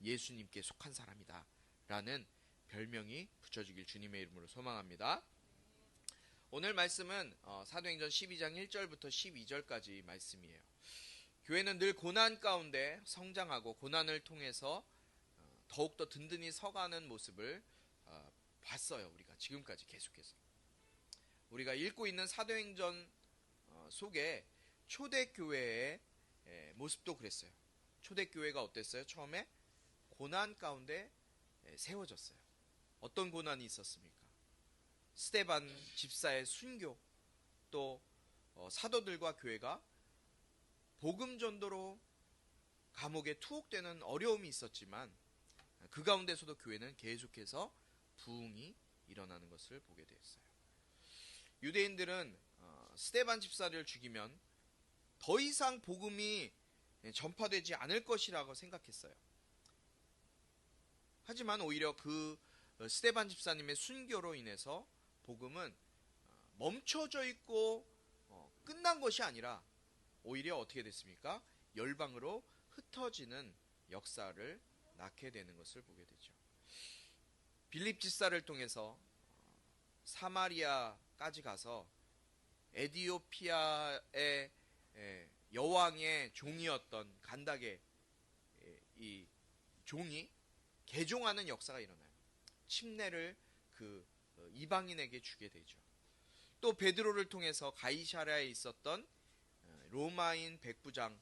예수님께 속한 사람이다 라는 별명이 붙여지길 주님의 이름으로 소망합니다. 오늘 말씀은 사도행전 12장 1절부터 12절까지 말씀이에요. 교회는 늘 고난 가운데 성장하고 고난을 통해서 더욱더 든든히 서가는 모습을 봤어요. 우리가 지금까지 계속해서 우리가 읽고 있는 사도행전 속에 초대교회의 모습도 그랬어요. 초대교회가 어땠어요? 처음에 고난 가운데 세워졌어요. 어떤 고난이 있었습니까? 스데반 집사의 순교, 또 사도들과 교회가 복음 전도로 감옥에 투옥되는 어려움이 있었지만 그 가운데서도 교회는 계속해서 부흥이 일어나는 것을 보게 되었어요. 유대인들은 스데반 집사를 죽이면 더 이상 복음이 전파되지 않을 것이라고 생각했어요. 하지만 오히려 그 스데반 집사님의 순교로 인해서 복음은 멈춰져 있고 끝난 것이 아니라 오히려 어떻게 됐습니까? 열방으로 흩어지는 역사를 낳게 되는 것을 보게 되죠. 빌립 집사를 통해서 사마리아까지 가서 에디오피아의 여왕의 종이었던 간닥의 이 종이 개종하는 역사가 일어나요. 침례를 그 이방인에게 주게 되죠. 또 베드로를 통해서 가이사랴에 있었던 로마인 백부장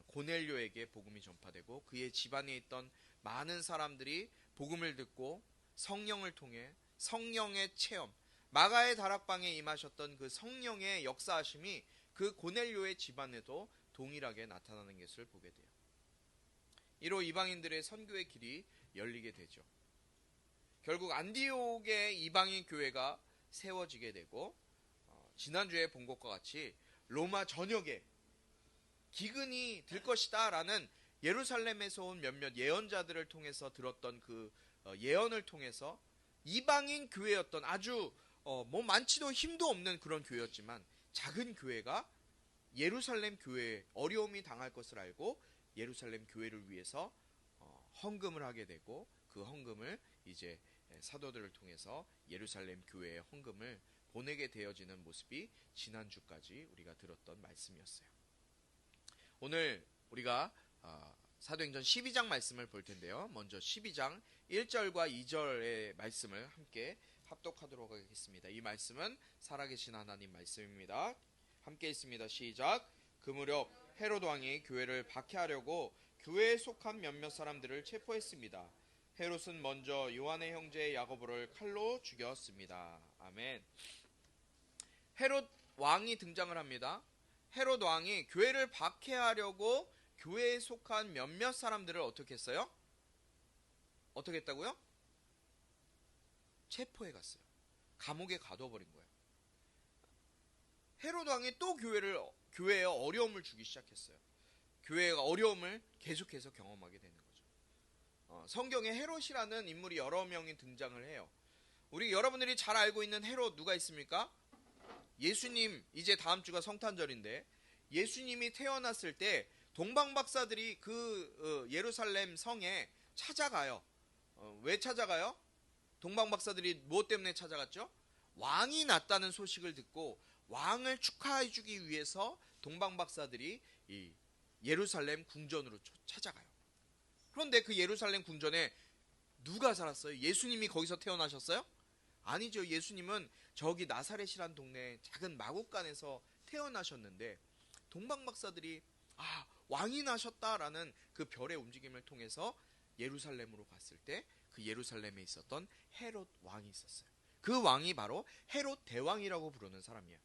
고넬료에게 복음이 전파되고 그의 집안에 있던 많은 사람들이 복음을 듣고 성령을 통해 성령의 체험, 마가의 다락방에 임하셨던 그 성령의 역사하심이 그 고넬료의 집안에도 동일하게 나타나는 것을 보게 돼요. 이로 이방인들의 선교의 길이 열리게 되죠. 결국 안디옥의 이방인 교회가 세워지게 되고 지난주에 본 것과 같이 로마 전역에 기근이 들 것이다 라는 예루살렘에서 온 몇몇 예언자들을 통해서 들었던 그 예언을 통해서 이방인 교회였던 아주 뭐 많지도 힘도 없는 그런 교회였지만 작은 교회가 예루살렘 교회에 어려움이 당할 것을 알고 예루살렘 교회를 위해서 헌금을 하게 되고 그 헌금을 이제 사도들을 통해서 예루살렘 교회의 헌금을 보내게 되어지는 모습이 지난주까지 우리가 들었던 말씀이었어요. 오늘 우리가 사도행전 12장 말씀을 볼 텐데요. 먼저 12장 1절과 2절의 말씀을 함께 합독하도록 하겠습니다. 이 말씀은 살아계신 하나님 말씀입니다. 함께 있습니다. 시작. 그 무렵 헤롯 왕이 교회를 박해하려고 교회에 속한 몇몇 사람들을 체포했습니다. 헤롯은 먼저 요한의 형제 야고보를 칼로 죽였습니다. 아멘. 헤롯 왕이 등장을 합니다. 헤롯 왕이 교회를 박해하려고 교회에 속한 몇몇 사람들을 어떻게 했어요? 어떻게 했다고요? 체포해 갔어요. 감옥에 가둬버린 거예요. 헤롯 왕이 또 교회에 어려움을 주기 시작했어요. 교회가 어려움을 계속해서 경험하게 되는 거죠. 성경에 헤롯이라는 인물이 여러 명이 등장을 해요. 우리 여러분들이 잘 알고 있는 헤롯 누가 있습니까? 예수님, 이제 다음 주가 성탄절인데 예수님이 태어났을 때 동방박사들이 그 예루살렘 성에 찾아가요. 왜 찾아가요? 동방박사들이 무엇 때문에 찾아갔죠? 왕이 났다는 소식을 듣고 왕을 축하해주기 위해서 동방박사들이 이 예루살렘 궁전으로 찾아가요. 그런데 그 예루살렘 궁전에 누가 살았어요? 예수님이 거기서 태어나셨어요? 아니죠. 예수님은 저기 나사렛이란 동네 작은 마국간에서 태어나셨는데 동방박사들이 왕이 나셨다라는 그 별의 움직임을 통해서 예루살렘으로 갔을 때 그 예루살렘에 있었던 헤롯 왕이 있었어요. 그 왕이 바로 헤롯 대왕이라고 부르는 사람이에요.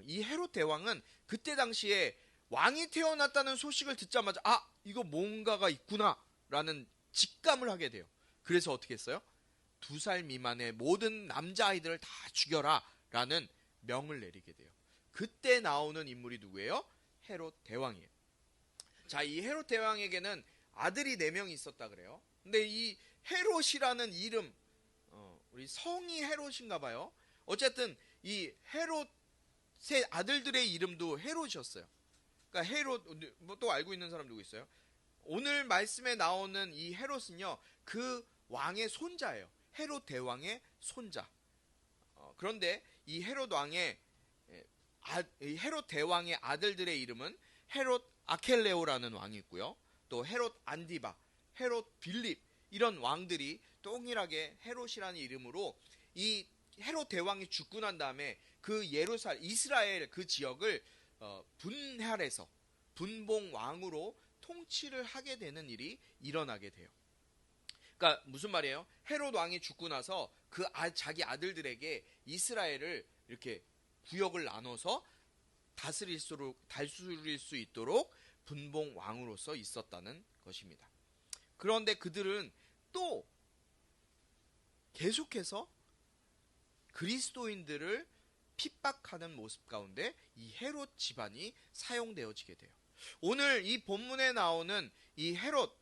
이 헤롯 대왕은 그때 당시에 왕이 태어났다는 소식을 듣자마자 이거 뭔가가 있구나 라는 직감을 하게 돼요. 그래서 어떻게 했어요? 2살 미만의 모든 남자아이들을 다 죽여라 라는 명을 내리게 돼요. 그때 나오는 인물이 누구예요? 헤롯 대왕이에요. 자, 이 헤롯 대왕에게는 아들이 4명이 있었다 그래요. 근데 이 헤롯이라는 이름, 우리 성이 헤롯인가 봐요. 어쨌든 이 헤롯의 아들들의 이름도 헤롯이었어요. 그러니까 헤롯, 뭐 또 알고 있는 사람 누구 있어요? 오늘 말씀에 나오는 이 헤롯은요, 그 왕의 손자예요. 헤롯 대왕의 손자. 그런데 이 헤롯 왕의 이 헤롯 대왕의 아들들의 이름은 헤롯 아켈레오라는 왕이 있고요. 또 헤롯 안디바, 헤롯 빌립, 이런 왕들이 동일하게 헤롯이라는 이름으로, 이 헤롯 대왕이 죽고 난 다음에 그 이스라엘 그 지역을 분할해서 분봉 왕으로 통치를 하게 되는 일이 일어나게 돼요. 그러니까 무슨 말이에요? 헤롯 왕이 죽고 나서 자기 아들들에게 이스라엘을 이렇게 구역을 나눠서 다스릴 수 있도록 분봉 왕으로서 있었다는 것입니다. 그런데 그들은 또 계속해서 그리스도인들을 핍박하는 모습 가운데 이 헤롯 집안이 사용되어지게 돼요. 오늘 이 본문에 나오는 이 헤롯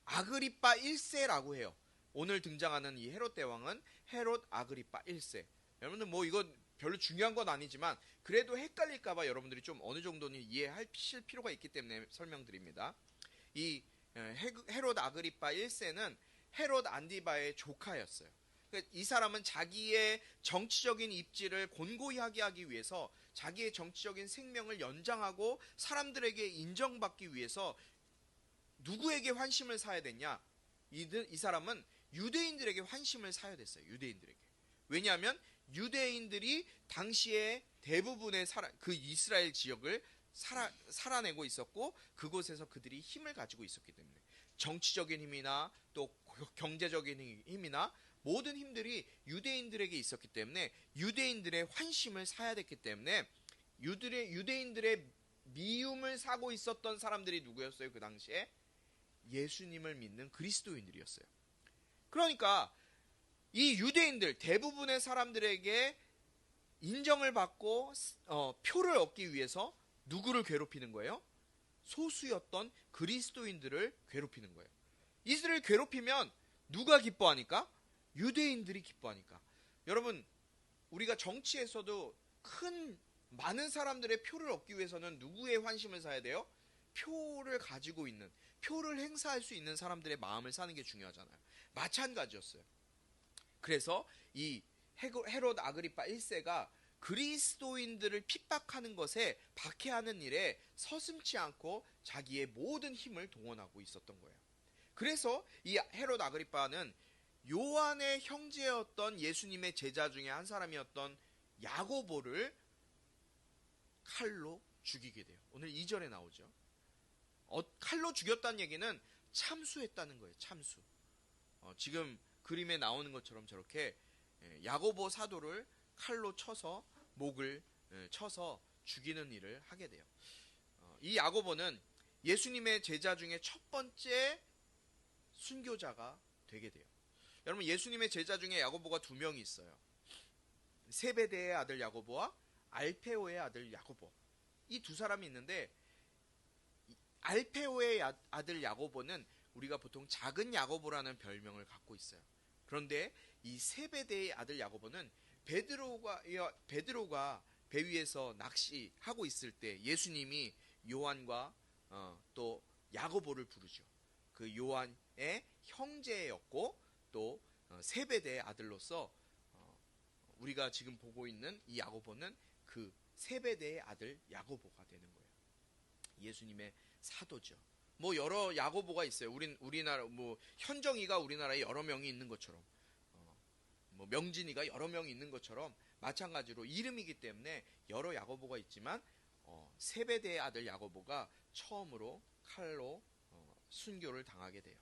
아그리빠 1세라고 해요. 오늘 등장하는 이 헤롯 대왕은 헤롯 아그리빠 1세. 여러분들 뭐 이거 별로 중요한 건 아니지만 그래도 헷갈릴까봐 여러분들이 좀 어느 정도는 이해하실 필요가 있기 때문에 설명드립니다. 이 헤롯 아그리빠 1세는 헤롯 안디바의 조카였어요. 이 사람은 자기의 정치적인 입지를 곤고히 하기 위해서 자기의 정치적인 생명을 연장하고 사람들에게 인정받기 위해서 누구에게 환심을 사야 됐냐? 이 사람은 유대인들에게 환심을 사야 됐어요. 유대인들에게. 왜냐하면 유대인들이 당시에 대부분의 그 이스라엘 지역을 살아내고 있었고 그곳에서 그들이 힘을 가지고 있었기 때문에 정치적인 힘이나 또 경제적인 힘이나 모든 힘들이 유대인들에게 있었기 때문에 유대인들의 환심을 사야 됐기 때문에 유대인들의 미움을 사고 있었던 사람들이 누구였어요? 그 당시에 예수님을 믿는 그리스도인들이었어요. 그러니까 이 유대인들 대부분의 사람들에게 인정을 받고 표를 얻기 위해서 누구를 괴롭히는 거예요? 소수였던 그리스도인들을 괴롭히는 거예요. 이들을 괴롭히면 누가 기뻐하니까? 유대인들이 기뻐하니까. 여러분, 우리가 정치에서도 많은 사람들의 표를 얻기 위해서는 누구의 환심을 사야 돼요? 표를 가지고 있는, 표를 행사할 수 있는 사람들의 마음을 사는 게 중요하잖아요. 마찬가지였어요. 그래서 이 헤롯 아그리빠 1세가 그리스도인들을 핍박하는 것에 박해하는 일에 서슴지 않고 자기의 모든 힘을 동원하고 있었던 거예요. 그래서 이 헤롯 아그리빠는 요한의 형제였던 예수님의 제자 중에 한 사람이었던 야고보를 칼로 죽이게 돼요. 오늘 2절에 나오죠. 칼로 죽였다는 얘기는 참수했다는 거예요. 참수. 지금 그림에 나오는 것처럼 저렇게 야고보 사도를 칼로 쳐서 목을 쳐서 죽이는 일을 하게 돼요. 이 야고보는 예수님의 제자 중에 첫 번째 순교자가 되게 돼요. 여러분, 예수님의 제자 중에 야고보가 2명이 있어요. 세베대의 아들 야고보와 알페오의 아들 야고보. 이 2사람이 있는데 알페오의 아들 야고보는 우리가 보통 작은 야고보라는 별명을 갖고 있어요. 그런데 이 세베대의 아들 야고보는 베드로가 배 위에서 낚시하고 있을 때 예수님이 요한과 또 야고보를 부르죠. 그 요한의 형제였고 또 세베대의 아들로서 우리가 지금 보고 있는 이 야고보는 그 세베대의 아들 야고보가 되는 거예요. 예수님의 사도죠. 뭐 여러 야고보가 있어요. 우리나라 뭐 현정이가 우리나라에 여러 명이 있는 것처럼, 뭐 명진이가 여러 명이 있는 것처럼 마찬가지로 이름이기 때문에 여러 야고보가 있지만 세베대의 아들 야고보가 처음으로 칼로 순교를 당하게 돼요.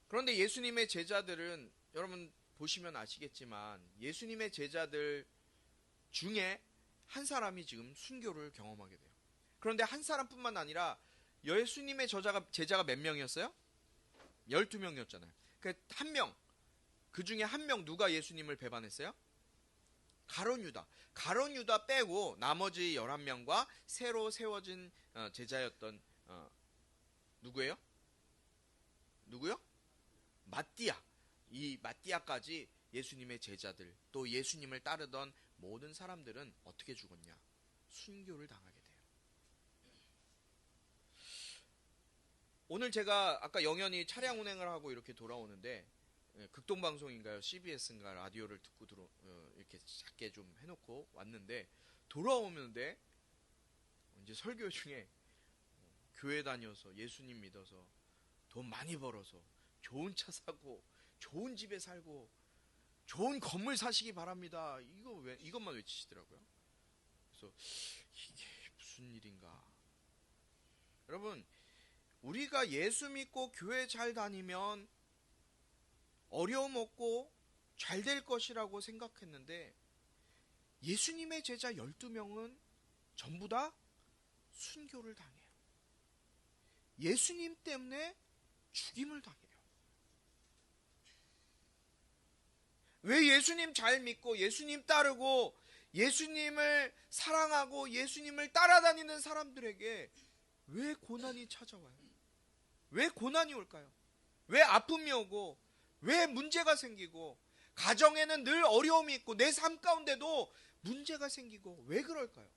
그런데 예수님의 제자들은 여러분 보시면 아시겠지만 예수님의 제자들 중에 한 사람이 지금 순교를 경험하게 돼요. 그런데 한 사람뿐만 아니라 예수님의 제자가 몇 명이었어요? 12명이었잖아요. 한 명, 그 중에 한 명 누가 예수님을 배반했어요? 가룟 유다 빼고 나머지 11명과 새로 세워진 제자였던 누구예요? 마띠아. 이 마띠아까지 예수님의 제자들, 또 예수님을 따르던 모든 사람들은 어떻게 죽었냐? 순교를 당하게 돼요. 오늘 제가 아까 영현이 차량 운행을 하고 이렇게 돌아오는데 극동방송인가요? CBS인가 라디오를 듣고 이렇게 작게 좀 해놓고 왔는데 돌아오는데 이제 설교 중에 교회 다녀서 예수님 믿어서 돈 많이 벌어서 좋은 차 사고 좋은 집에 살고 좋은 건물 사시기 바랍니다. 이것만 외치시더라고요. 그래서 이게 무슨 일인가? 여러분, 우리가 예수 믿고 교회 잘 다니면 어려움 없고 잘 될 것이라고 생각했는데 예수님의 제자 12명은 전부 다 순교를 당해요. 예수님 때문에 죽임을 당해요. 왜 예수님 잘 믿고 예수님 따르고 예수님을 사랑하고 예수님을 따라다니는 사람들에게 왜 고난이 찾아와요? 왜 고난이 올까요? 왜 아픔이 오고 왜 문제가 생기고 가정에는 늘 어려움이 있고 내 삶 가운데도 문제가 생기고 왜 그럴까요?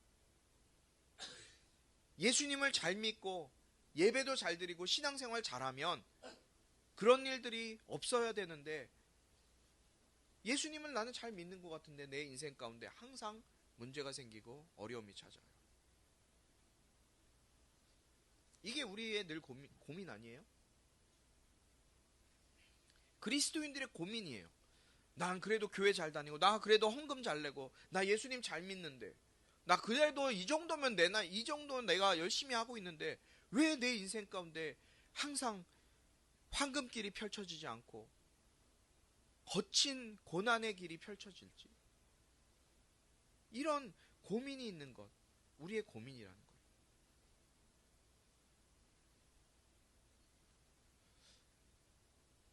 예수님을 잘 믿고 예배도 잘 드리고 신앙생활 잘하면 그런 일들이 없어야 되는데 예수님을 나는 잘 믿는 것 같은데 내 인생 가운데 항상 문제가 생기고 어려움이 찾아요. 이게 우리의 늘 고민 아니에요? 그리스도인들의 고민이에요. 난 그래도 교회 잘 다니고 나 그래도 헌금 잘 내고 나 예수님 잘 믿는데 나 그래도 이 정도면 이 정도는 내가 열심히 하고 있는데 왜 내 인생 가운데 항상 황금길이 펼쳐지지 않고 거친 고난의 길이 펼쳐질지? 이런 고민이 있는 것, 우리의 고민이라는 거예요.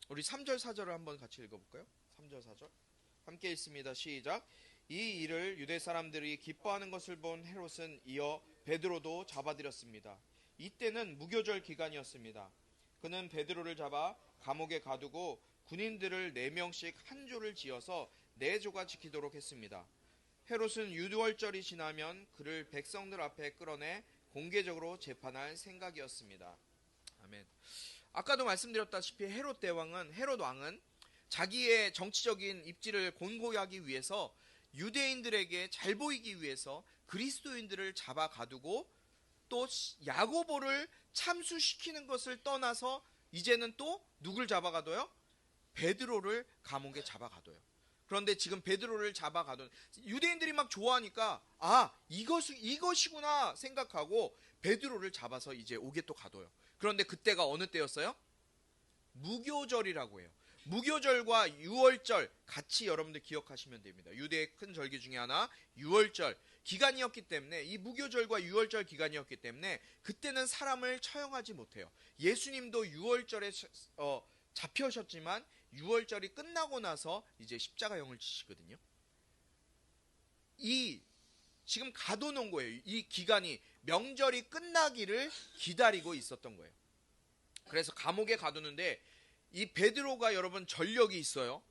우리 3절 4절을 한번 같이 읽어볼까요? 3절 4절 함께 읽습니다. 시작. 이 일을 유대 사람들이 기뻐하는 것을 본 헤롯은 이어 베드로도 잡아들였습니다. 이때는 무교절 기간이었습니다. 그는 베드로를 잡아 감옥에 가두고 군인들을 4명씩 한 조를 지어서 4조가 지키도록 했습니다. 헤롯은 유월절이 지나면 그를 백성들 앞에 끌어내 공개적으로 재판할 생각이었습니다. 아멘. 아까도 말씀드렸다시피 헤롯 왕은 자기의 정치적인 입지를 곤고히 하기 위해서 유대인들에게 잘 보이기 위해서 그리스도인들을 잡아 가두고 또 야고보를 참수시키는 것을 떠나서 이제는 또 누굴 잡아 가둬요? 베드로를 감옥에 잡아 가둬요. 그런데 지금 베드로를 잡아 가둔 유대인들이 막 좋아하니까 이것이구나 생각하고 베드로를 잡아서 이제 옥에 또 가둬요. 그런데 그때가 어느 때였어요? 무교절이라고 해요. 무교절과 유월절 같이 여러분들 기억하시면 됩니다. 유대의 큰 절기 중에 하나 유월절 기간이었기 때문에 이 무교절과 유월절 기간이었기 때문에 그때는 사람을 처형하지 못해요. 예수님도 유월절에 잡혀오셨지만 유월절이 끝나고 나서 이제 십자가형을 지시거든요. 지금 가둬놓은 거예요. 이 기간이 명절이 끝나기를 기다리고 있었던 거예요. 그래서 감옥에 가두는데 이 베드로가 여러분 전력이 있어요.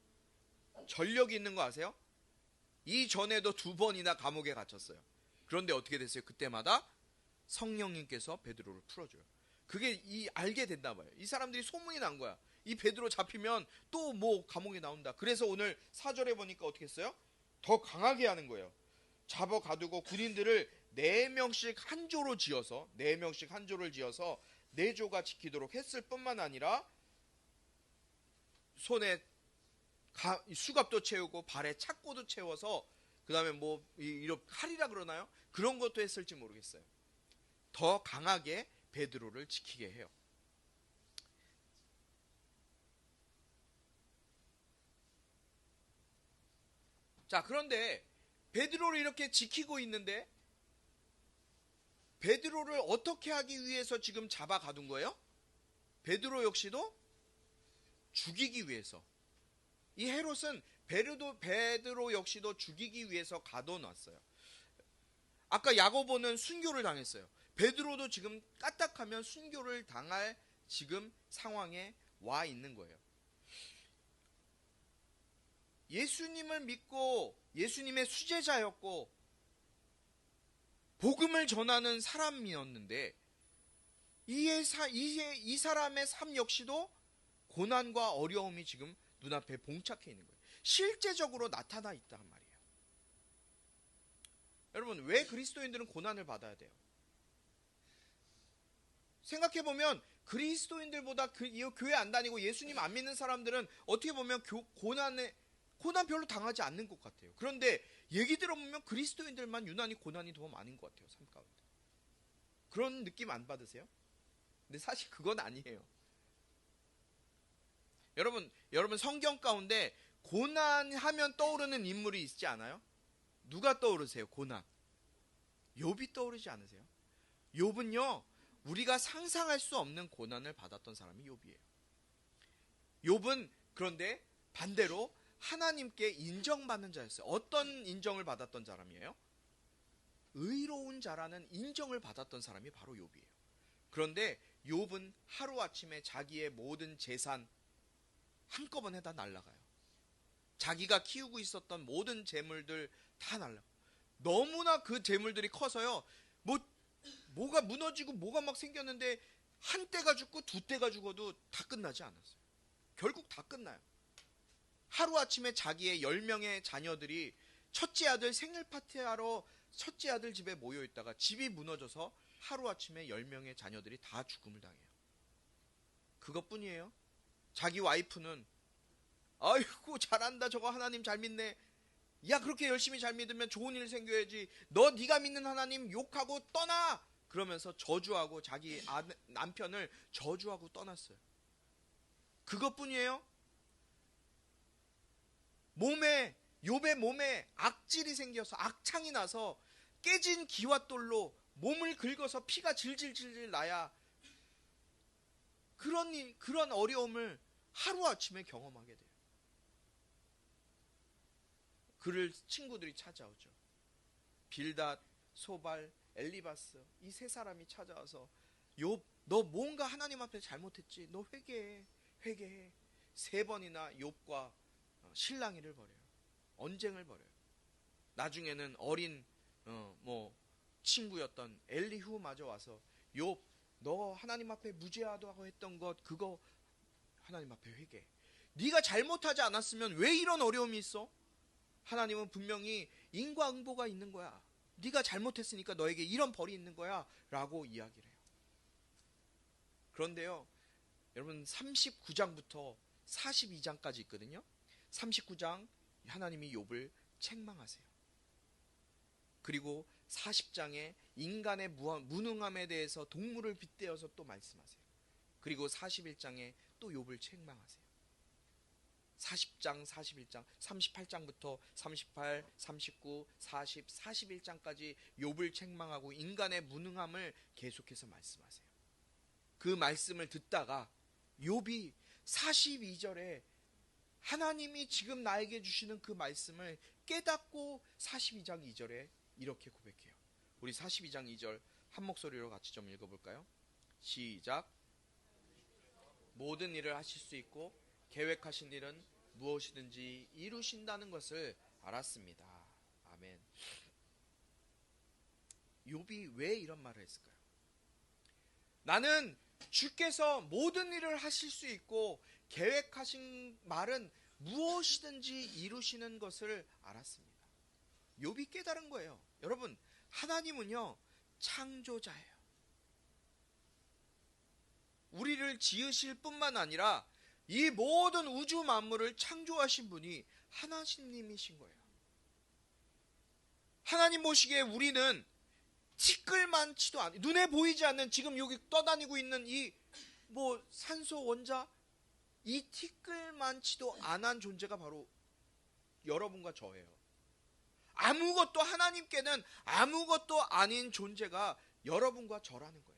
전력이 있는 거 아세요? 이전에도 2번이나 감옥에 갇혔어요. 그런데 어떻게 됐어요? 그때마다 성령님께서 베드로를 풀어줘요. 그게 알게 됐나 봐요. 이 사람들이 소문이 난 거야. 이 베드로 잡히면 또 뭐 감옥에 나온다. 그래서 오늘 4절에 보니까 어떻게 했어요? 더 강하게 하는 거예요. 잡아 가두고 군인들을 4명씩 한 조로 지어서 4명씩 한 조를 지어서 4조가 지키도록 했을 뿐만 아니라 손에 수갑도 채우고 발에 착고도 채워서 그 다음에 뭐 이런 칼이라 그러나요? 그런 것도 했을지 모르겠어요. 더 강하게 베드로를 지키게 해요. 자, 그런데 베드로를 이렇게 지키고 있는데 베드로를 어떻게 하기 위해서 지금 잡아 가둔 거예요? 베드로 역시도 죽이기 위해서. 이 헤롯은 베드로 역시도 죽이기 위해서 가둬놨어요. 아까 야고보는 순교를 당했어요. 베드로도 지금 까딱하면 순교를 당할 지금 상황에 와 있는 거예요. 예수님을 믿고 예수님의 수제자였고 복음을 전하는 사람이었는데 이 사람의 삶 역시도 고난과 어려움이 지금 눈앞에 봉착해 있는 거예요. 실제적으로 나타나 있단 말이에요. 여러분, 왜 그리스도인들은 고난을 받아야 돼요? 생각해보면 그리스도인들보다 교회 안 다니고 예수님 안 믿는 사람들은 어떻게 보면 고난 별로 당하지 않는 것 같아요. 그런데 얘기 들어보면 그리스도인들만 유난히 고난이 더 많은 것 같아요. 삶 가운데. 그런 느낌 안 받으세요? 근데 사실 그건 아니에요. 여러분 성경 가운데 고난하면 떠오르는 인물이 있지 않아요? 누가 떠오르세요? 고난. 욥이 떠오르지 않으세요? 욥은요, 우리가 상상할 수 없는 고난을 받았던 사람이 욥이에요. 욥은 그런데 반대로 하나님께 인정받는 자였어요. 어떤 인정을 받았던 사람이에요? 의로운 자라는 인정을 받았던 사람이 바로 욥이에요. 그런데 욥은 하루아침에 자기의 모든 재산 한꺼번에 다 날아가요. 자기가 키우고 있었던 모든 재물들 다 날아가요. 너무나 그 재물들이 커서요, 뭐가 무너지고 뭐가 막 생겼는데 한 떼가 죽고 두 떼가 죽어도 다 끝나지 않았어요. 결국 다 끝나요. 하루아침에 자기의 10명의 자녀들이 첫째 아들 생일 파티하러 첫째 아들 집에 모여있다가 집이 무너져서 하루아침에 10명의 자녀들이 다 죽음을 당해요. 그것뿐이에요. 자기 와이프는 아이고 잘한다, 저거 하나님 잘 믿네. 야, 그렇게 열심히 잘 믿으면 좋은 일 생겨야지. 네가 믿는 하나님 욕하고 떠나. 그러면서 저주하고 자기 남편을 저주하고 떠났어요. 그것뿐이에요. 욥의 몸에 악질이 생겨서 악창이 나서 깨진 기와돌로 몸을 긁어서 피가 질질질 나야 그런 어려움을 하루아침에 경험하게 돼요. 그를 친구들이 찾아오죠. 빌닷, 소발, 엘리바스, 이 세 사람이 찾아와서 욥, 너 뭔가 하나님 앞에 잘못했지. 너 회개해. 3번이나 욥과 실랑이를 벌여요. 언쟁을 벌여요. 나중에는 어린 친구였던 엘리후마저 와서 욥, 너 하나님 앞에 무죄하다고 했던 것 그거 하나님 앞에 회개해. 네가 잘못하지 않았으면 왜 이런 어려움이 있어? 하나님은 분명히 인과응보가 있는 거야. 네가 잘못했으니까 너에게 이런 벌이 있는 거야 라고 이야기를 해요. 그런데요, 여러분 39장부터 42장까지 있거든요. 39장 하나님이 욥을 책망하세요. 그리고 40장에 인간의 무능함에 대해서 동물을 빗대어서 또 말씀하세요. 그리고 41장에 또 욥을 책망하세요. 40장, 41장, 38장부터 38, 39, 40, 41장까지 욥을 책망하고 인간의 무능함을 계속해서 말씀하세요. 그 말씀을 듣다가 욥이 42절에 하나님이 지금 나에게 주시는 그 말씀을 깨닫고 42장 2절에 이렇게 고백해요. 우리 42장 2절 한 목소리로 같이 좀 읽어볼까요? 시작. 모든 일을 하실 수 있고 계획하신 일은 무엇이든지 이루신다는 것을 알았습니다. 아멘. 욥이 왜 이런 말을 했을까요? 나는 주께서 모든 일을 하실 수 있고 계획하신 말은 무엇이든지 이루시는 것을 알았습니다. 욥이 깨달은 거예요. 여러분, 하나님은요, 창조자예요. 우리를 지으실 뿐만 아니라 이 모든 우주 만물을 창조하신 분이 하나님이신 거예요. 하나님 보시기에 우리는 티끌만치도 않아요. 눈에 보이지 않는 지금 여기 떠다니고 있는 이 산소 원자, 이 티끌만치도 안한 존재가 바로 여러분과 저예요. 아무것도, 하나님께는 아무것도 아닌 존재가 여러분과 저라는 거예요.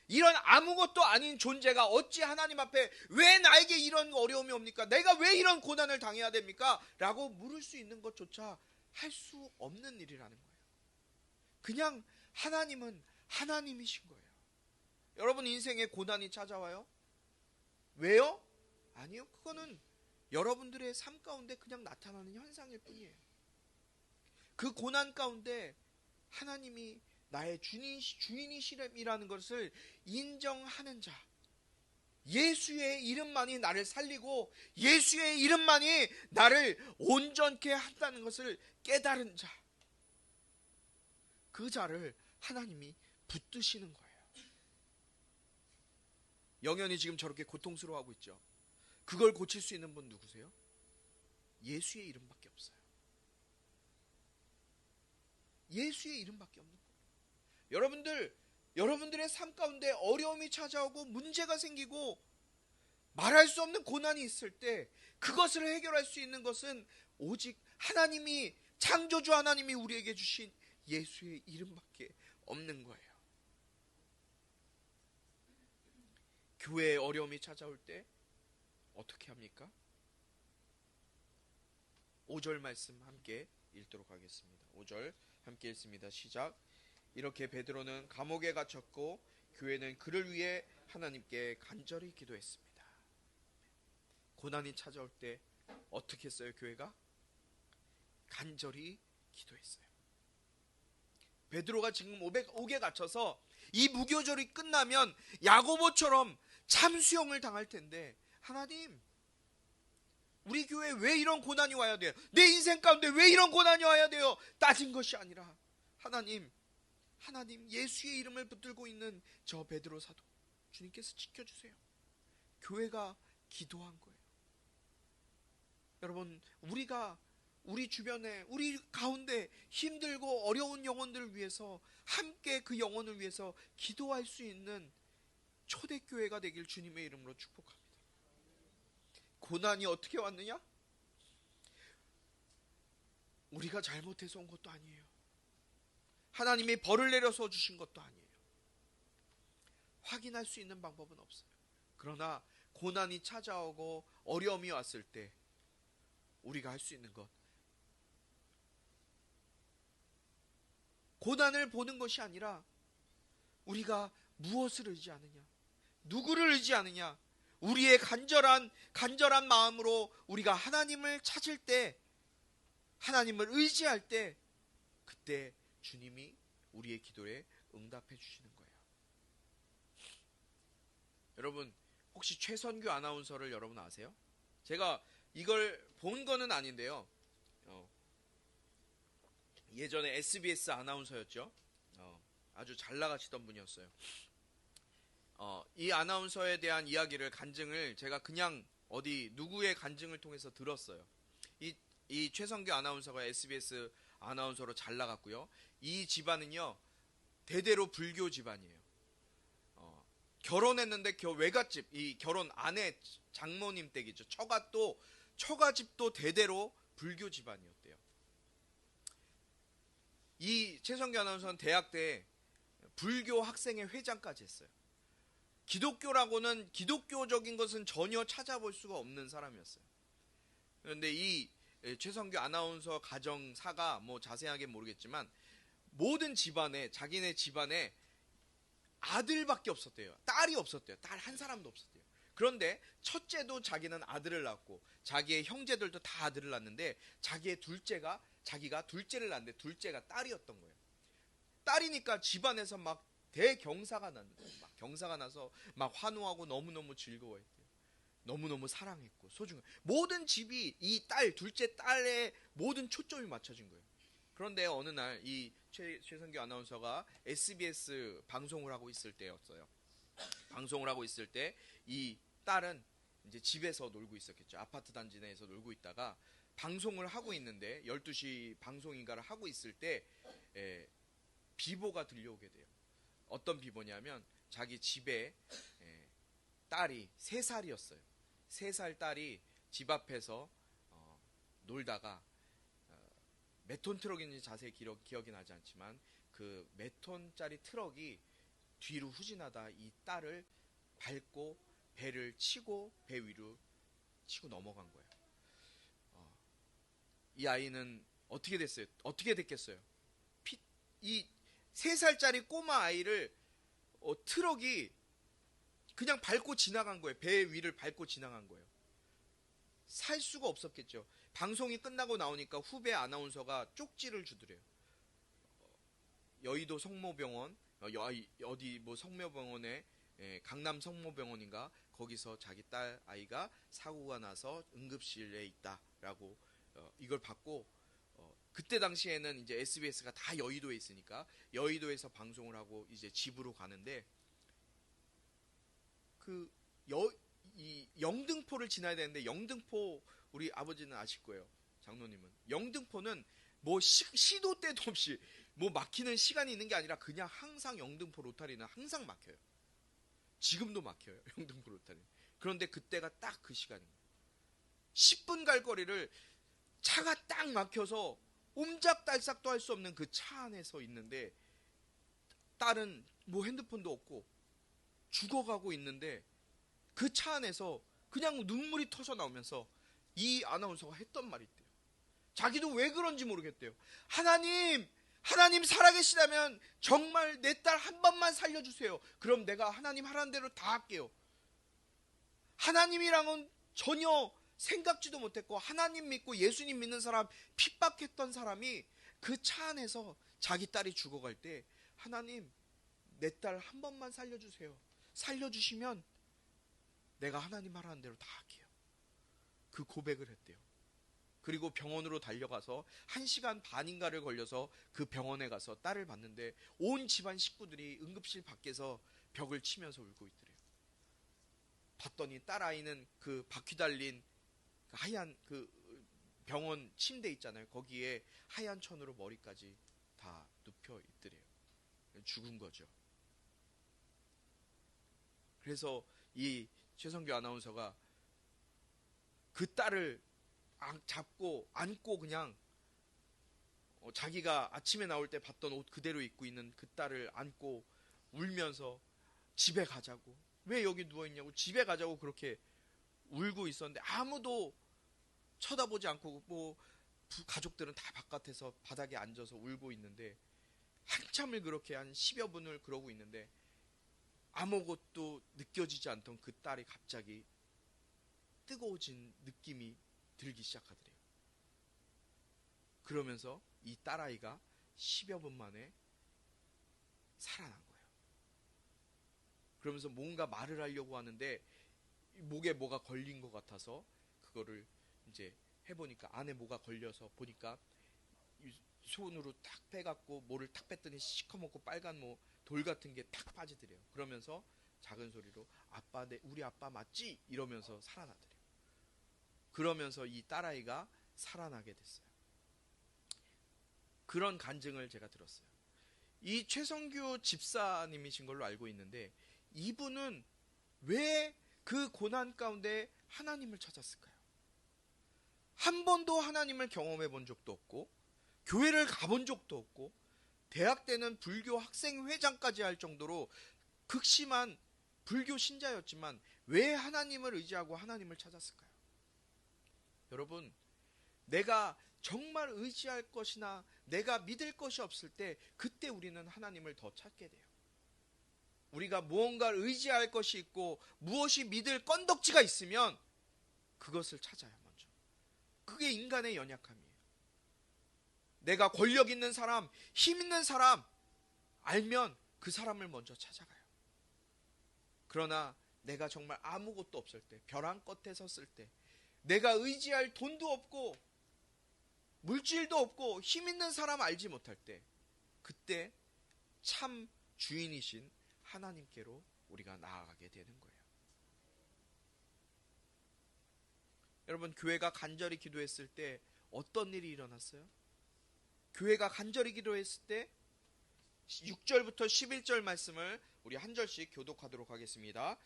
이런 아무것도 아닌 존재가 어찌 하나님 앞에 왜 나에게 이런 어려움이 옵니까? 내가 왜 이런 고난을 당해야 됩니까? 라고 물을 수 있는 것조차 할 수 없는 일이라는 거예요. 그냥 하나님은 하나님이신 거예요. 여러분 인생에 고난이 찾아와요? 왜요? 아니요. 그거는 여러분들의 삶 가운데 그냥 나타나는 현상일 뿐이에요. 그 고난 가운데 하나님이 나의 주인이시라는 것을 인정하는 자, 예수의 이름만이 나를 살리고 예수의 이름만이 나를 온전케 한다는 것을 깨달은 자, 그 자를 하나님이 붙드시는 거예요. 영연이 지금 저렇게 고통스러워하고 있죠. 그걸 고칠 수 있는 분 누구세요? 예수의 이름밖에 없어요. 예수의 이름밖에 없는 거예요. 여러분들의 삶 가운데 어려움이 찾아오고 문제가 생기고 말할 수 없는 고난이 있을 때 그것을 해결할 수 있는 것은 오직 하나님이, 창조주 하나님이 우리에게 주신 예수의 이름밖에 없는 거예요. 교회에 어려움이 찾아올 때 어떻게 합니까? 5절 말씀 함께 읽도록 하겠습니다. 5절 함께 읽습니다. 시작. 이렇게 베드로는 감옥에 갇혔고 교회는 그를 위해 하나님께 간절히 기도했습니다. 고난이 찾아올 때 어떻게 했어요? 교회가 간절히 기도했어요. 베드로가 지금 옥에 갇혀서 이 무교절이 끝나면 야고보처럼 참수형을 당할 텐데, 하나님, 우리 교회에 왜 이런 고난이 와야 돼요? 내 인생 가운데 왜 이런 고난이 와야 돼요? 따진 것이 아니라 하나님 예수의 이름을 붙들고 있는 저 베드로 사도 주님께서 지켜주세요. 교회가 기도한 거예요. 여러분, 우리 주변에, 우리 가운데 힘들고 어려운 영혼들을 위해서, 함께 그 영혼을 위해서 기도할 수 있는 초대교회가 되길 주님의 이름으로 축복합니다. 고난이 어떻게 왔느냐? 우리가 잘못해서 온 것도 아니에요. 하나님이 벌을 내려서 주신 것도 아니에요. 확인할 수 있는 방법은 없어요. 그러나 고난이 찾아오고 어려움이 왔을 때 우리가 할 수 있는 것, 고난을 보는 것이 아니라 우리가 무엇을 의지하느냐, 누구를 의지하느냐, 우리의 간절한 마음으로 우리가 하나님을 찾을 때, 하나님을 의지할 때, 그때 주님이 우리의 기도에 응답해 주시는 거예요. 여러분, 혹시 최선규 아나운서를 여러분 아세요? 제가 이걸 본 거는 아닌데요, 예전에 SBS 아나운서였죠. 아주 잘 나가시던 분이었어요. 이 아나운서에 대한 이야기를, 간증을 제가 그냥 누구의 간증을 통해서 들었어요. 이 최선규 아나운서가 SBS 아나운서로 잘 나갔고요. 이 집안은요, 대대로 불교 집안이에요. 결혼했는데 외갓집, 이 결혼 아내 장모님 댁이죠. 처가집도 대대로 불교 집안이었대요. 이 최선규 아나운서는 대학 때 불교 학생회 회장까지 했어요. 기독교적인 것은 전혀 찾아볼 수가 없는 사람이었어요. 그런데 이 최선규 아나운서 가정사가 뭐 자세하게 모르겠지만 모든 집안에, 자기네 집안에 아들밖에 없었대요. 딸이 없었대요. 딸 한 사람도 없었대요. 그런데 첫째도 자기는 아들을 낳고 자기의 형제들도 다 아들을 낳는데 자기가 둘째를 낳는데 둘째가 딸이었던 거예요. 딸이니까 집안에서 막 대경사가 나는 거예요. 막 경사가 나서 막 환호하고 너무너무 즐거워했대요. 너무너무 사랑했고 소중한, 모든 집이 이 둘째 딸의 모든 초점이 맞춰진 거예요. 그런데 어느 날 이 최선규 아나운서가 SBS 방송을 하고 있을 때였어요. 방송을 하고 있을 때 이 딸은 이제 집에서 놀고 있었겠죠. 아파트 단지 내에서 놀고 있다가 방송을 하고 있는데 12시 방송인가를 하고 있을 때 비보가 들려오게 돼요. 어떤 비보냐면 자기 집에 딸이 3살이었어요. 3살 딸이 집 앞에서 놀다가 몇 톤 트럭인지 자세히 기억이 나지 않지만 그 몇 톤짜리 트럭이 뒤로 후진하다 이 딸을 밟고 배를 치고 배 위로 치고 넘어간 거예요. 이 아이는 어떻게 됐겠어요? 이 3살짜리 꼬마 아이를 트럭이 그냥 밟고 지나간 거예요. 배 위를 밟고 지나간 거예요. 살 수가 없었겠죠. 방송이 끝나고 나오니까 후배 아나운서가 쪽지를 주더래요. 여의도 성모병원, 어디 뭐 성모병원에, 강남 성모병원인가, 거기서 자기 딸 아이가 사고가 나서 응급실에 있다라고 이걸 받고, 그때 당시에는 이제 SBS가 다 여의도에 있으니까 여의도에서 방송을 하고 이제 집으로 가는데, 이 영등포를 지나야 되는데, 영등포 우리 아버지는 아실 거예요. 장로님은. 영등포는 뭐 시도 때도 없이 뭐 막히는 시간이 있는 게 아니라 그냥 항상 영등포 로타리는 항상 막혀요. 지금도 막혀요. 영등포 로타리. 그런데 그때가 딱 그 시간입니다. 10분 갈 거리를 차가 딱 막혀서 옴짝달싹도 할 수 없는 그 차 안에서 있는데, 딸은 뭐 핸드폰도 없고 죽어가고 있는데, 그 차 안에서 그냥 눈물이 터져 나오면서 이 아나운서가 했던 말이 있대요. 자기도 왜 그런지 모르겠대요. 하나님 살아계시다면 정말 내 딸 한 번만 살려주세요. 그럼 내가 하나님 하라는 대로 다 할게요. 하나님이랑은 전혀 생각지도 못했고, 하나님 믿고 예수님 믿는 사람, 핍박했던 사람이 그 차 안에서 자기 딸이 죽어갈 때, 하나님 내 딸 한 번만 살려주세요. 살려주시면 내가 하나님 하라는 대로 다 할게요. 그 고백을 했대요. 그리고 병원으로 달려가서 1시간 반인가를 걸려서 그 병원에 가서 딸을 봤는데, 온 집안 식구들이 응급실 밖에서 벽을 치면서 울고 있더래요. 봤더니 딸 아이는 그 바퀴 달린 하얀 그 병원 침대 있잖아요. 거기에 하얀 천으로 머리까지 다 눕혀 있더래요. 죽은 거죠. 그래서 이 최성규 아나운서가 그 딸을 잡고 안고, 그냥 자기가 아침에 나올 때 봤던 옷 그대로 입고 있는 그 딸을 안고 울면서 집에 가자고, 왜 여기 누워있냐고, 집에 가자고 그렇게 울고 있었는데, 아무도 쳐다보지 않고, 뭐 가족들은 다 바깥에서 바닥에 앉아서 울고 있는데, 한참을 그렇게 한 10여 분을 그러고 있는데 아무것도 느껴지지 않던 그 딸이 갑자기 뜨거워진 느낌이 들기 시작하더래요. 그러면서 이 딸아이가 10여 분 만에 살아난 거예요. 그러면서 뭔가 말을 하려고 하는데 목에 뭐가 걸린 것 같아서 그거를 이제 해보니까 안에 뭐가 걸려서 보니까 손으로 탁 빼갖고 뭐를 탁 뺐더니 시커멓고 빨간 뭐 돌 같은 게 탁 빠지더래요. 그러면서 작은 소리로 아빠, 우리 아빠 맞지? 이러면서 살아나더래요. 그러면서 이 딸아이가 살아나게 됐어요. 그런 간증을 제가 들었어요. 이 최성규 집사님이신 걸로 알고 있는데, 이분은 왜 그 고난 가운데 하나님을 찾았을까요? 한 번도 하나님을 경험해 본 적도 없고, 교회를 가본 적도 없고, 대학 때는 불교 학생회장까지 할 정도로 극심한 불교 신자였지만 왜 하나님을 의지하고 하나님을 찾았을까요? 여러분, 내가 정말 의지할 것이나 내가 믿을 것이 없을 때, 그때 우리는 하나님을 더 찾게 돼요. 우리가 무언가를 의지할 것이 있고 무엇이 믿을 건덕지가 있으면 그것을 찾아요. 먼저. 그게 인간의 연약함이에요. 내가 권력 있는 사람, 힘 있는 사람 알면 그 사람을 먼저 찾아가요. 그러나 내가 정말 아무것도 없을 때, 벼랑 끝에 섰을 때, 내가 의지할 돈도 없고 물질도 없고 힘 있는 사람 알지 못할 때, 그때 참 주인이신 하나님께로 우리가 나아가게 되는 거예요. 여러분, 교회가 간절히 기도했을 때 어떤 일이 일어났어요? 교회가 간절히 기도했을 때 6절부터 11절 말씀을 우리 한 절씩 교독하도록 하겠습니다.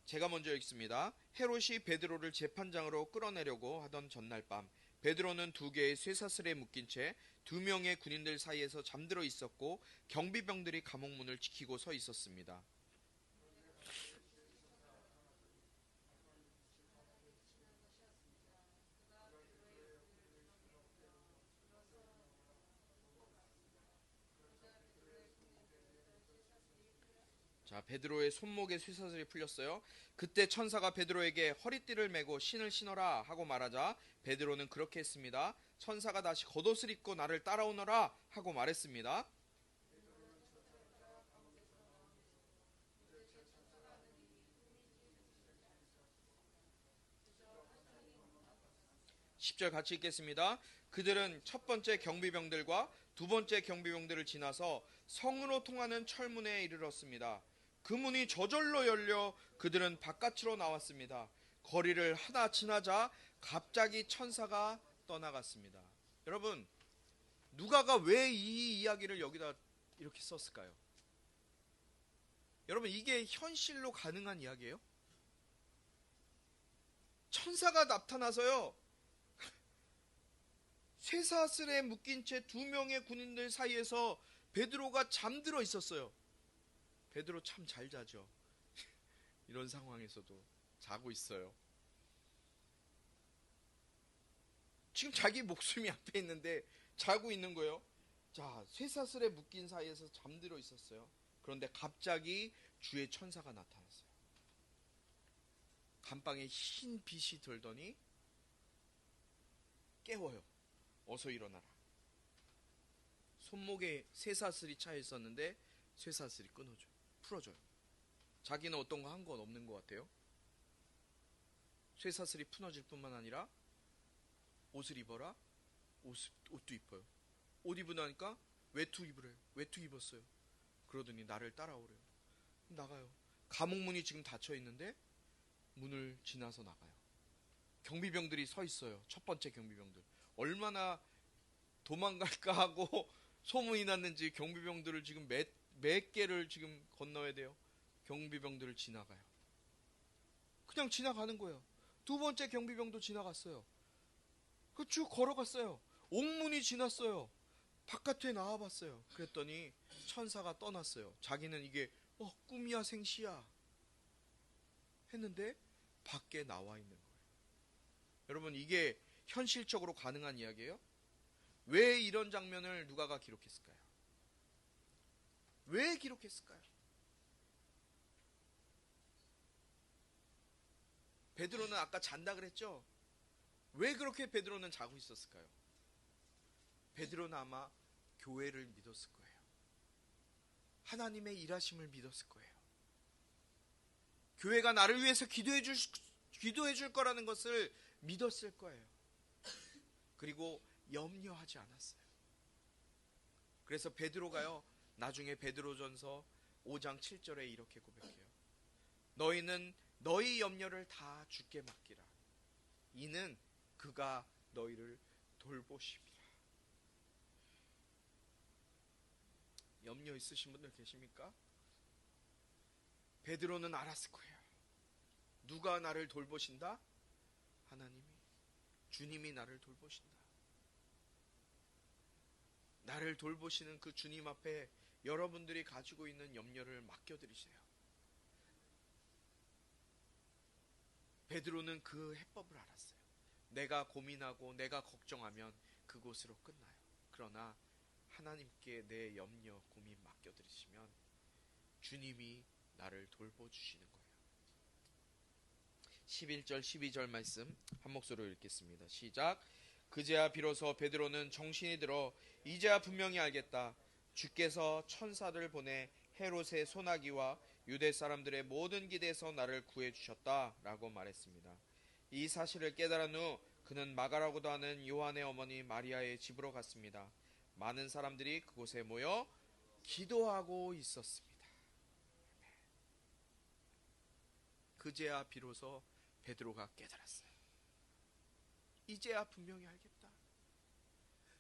제가 먼저 읽습니다. 헤롯이 베드로를 재판장으로 끌어내려고 하던 전날 밤, 베드로는 2개의 쇠사슬에 묶인 채 2명의 군인들 사이에서 잠들어 있었고 경비병들이 감옥 문을 지키고 서 있었습니다. 자, 베드로의 손목에 쇠사슬이 풀렸어요. 그때 천사가 베드로에게 허리띠를 메고 신을 신어라 하고 말하자 베드로는 그렇게 했습니다. 천사가 다시 겉옷을 입고 나를 따라오너라 하고 말했습니다. 10절 같이 읽겠습니다. 그들은 첫 번째 경비병들과 두 번째 경비병들을 지나서 성으로 통하는 철문에 이르렀습니다. 그 문이 저절로 열려 그들은 바깥으로 나왔습니다. 거리를 하나 지나자 갑자기 천사가 떠나갔습니다. 여러분, 누가가 왜 이 이야기를 여기다 이렇게 썼을까요? 여러분, 이게 현실로 가능한 이야기예요? 천사가 나타나서요, 쇠사슬에 묶인 채 두 명의 군인들 사이에서 베드로가 잠들어 있었어요. 베드로 참 잘 자죠. 이런 상황에서도 자고 있어요. 지금 자기 목숨이 앞에 있는데 자고 있는 거예요. 자, 쇠사슬에 묶인 사이에서 잠들어 있었어요. 그런데 갑자기 주의 천사가 나타났어요. 감방에 흰 빛이 들더니 깨워요. 어서 일어나라. 손목에 쇠사슬이 차 있었는데 쇠사슬이 끊어져요. 풀어져요. 자기는 어떤 거 한 건 없는 것 같아요. 쇠사슬이 풀어질 뿐만 아니라 옷을 입어라. 옷도 입어요. 옷 입으니까 외투 입으래요. 외투 입었어요. 그러더니 나를 따라오래요. 나가요. 감옥문이 지금 닫혀 있는데 문을 지나서 나가요. 경비병들이 서 있어요. 첫 번째 경비병들. 얼마나 도망갈까 하고 소문이 났는지 경비병들을 지금 몇 개를 지금 건너야 돼요. 경비병들을 지나가요. 그냥 지나가는 거예요. 두 번째 경비병도 지나갔어요. 그 쭉 걸어갔어요. 옥문이 지났어요. 바깥에 나와봤어요. 그랬더니 천사가 떠났어요. 자기는 이게 꿈이야 생시야 했는데 밖에 나와 있는 거예요. 여러분, 이게 현실적으로 가능한 이야기예요? 왜 이런 장면을 누가가 기록했을까요? 왜 기록했을까요? 베드로는 아까 잔다 그랬죠? 왜 그렇게 베드로는 자고 있었을까요? 베드로는 아마 교회를 믿었을 거예요. 하나님의 일하심을 믿었을 거예요. 교회가 나를 위해서 기도해 줄 거라는 것을 믿었을 거예요. 그리고 염려하지 않았어요. 그래서 베드로가요, 나중에 베드로전서 5장 7절에 이렇게 고백해요. 너희는 너희 염려를 다 주께 맡기라. 이는 그가 너희를 돌보십니다. 염려 있으신 분들 계십니까? 베드로는 알았을 거예요. 누가 나를 돌보신다? 하나님이, 주님이 나를 돌보신다. 나를 돌보시는 그 주님 앞에 여러분들이 가지고 있는 염려를 맡겨드리세요. 베드로는 그 해법을 알았어요. 내가 고민하고 내가 걱정하면 그곳으로 끝나요. 그러나 하나님께 내 염려, 고민 맡겨드리시면 주님이 나를 돌보주시는 거예요. 11절, 12절 말씀 한 목소리로 읽겠습니다. 시작. 그제야 비로소 베드로는 정신이 들어 이제야 분명히 알겠다. 주께서 천사를 보내 헤롯의 소나기와 유대 사람들의 모든 기대에서 나를 구해주셨다 라고 말했습니다. 이 사실을 깨달은 후 그는 마가라고도 하는 요한의 어머니 마리아의 집으로 갔습니다. 많은 사람들이 그곳에 모여 기도하고 있었습니다. 그제야 비로소 베드로가 깨달았어요. 이제야 분명히 알겠다.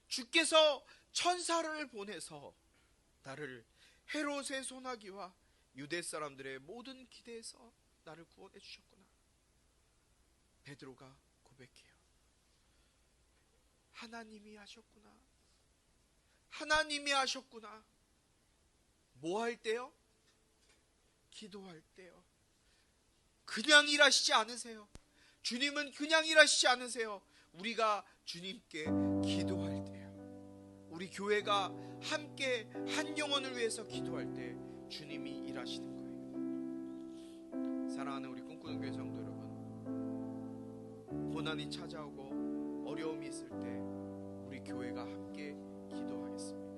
주께서 천사를 보내서 나를 헤롯의 소나기와 유대 사람들의 모든 기대에서 나를 구원해 주셨구나. 베드로가 고백해요. 하나님이 하셨구나. 하나님이 하셨구나. 뭐 할 때요? 기도할 때요. 그냥 일하시지 않으세요. 주님은 그냥 일하시지 않으세요. 우리가 주님께 기도할 때요. 우리 교회가 함께 한 영혼을 위해서 기도할 때 주님이 일하시는 거예요. 사랑하는 우리 꿈꾸는 교회 성도 여러분, 고난이 찾아오고 어려움이 있을 때 우리 교회가 함께 기도하겠습니다.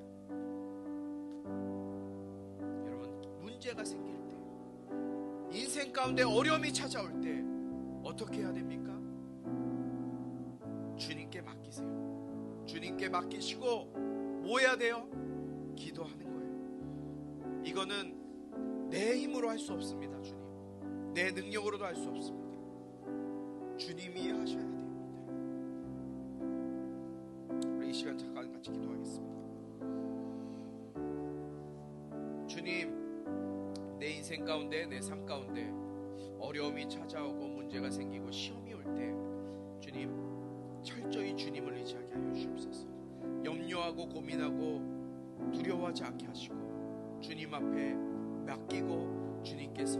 여러분, 문제가 생길 때, 인생 가운데 어려움이 찾아올 때 어떻게 해야 됩니까? 주님께 주님께 맡기시고 뭐 해야 돼요? 기도하는 거예요. 이거는 내 힘으로 할 수 없습니다. 주님, 내 능력으로도 할 수 없습니다. 주님이 하셔야 됩니다. 우리 이 시간 잠깐 같이 기도하겠습니다. 주님, 내 인생 가운데, 내 삶 가운데 어려움이 찾아오고 문제가 생기고 시험이 올 때 주님, 철저히 주님을 의지하게 하여 주옵소서. 염려하고 고민하고 두려워하지 않게 하시고 주님 앞에 맡기고 주님께서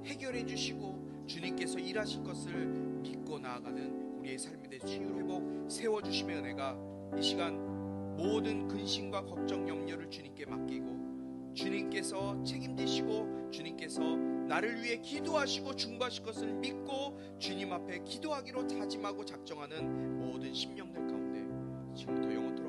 해결해 주시고 주님께서 일하실 것을 믿고 나아가는 우리의 삶에 대해 치유 회복 세워주심의 은혜가 이 시간 모든 근심과 걱정 염려를 주님께 맡기고 주님께서 책임지시고 주님께서 나를 위해 기도하시고 중보하실 것을 믿고 주님 앞에 기도하기로 다짐하고 작정하는 모든 심령들 가운데 지금부터 영원토록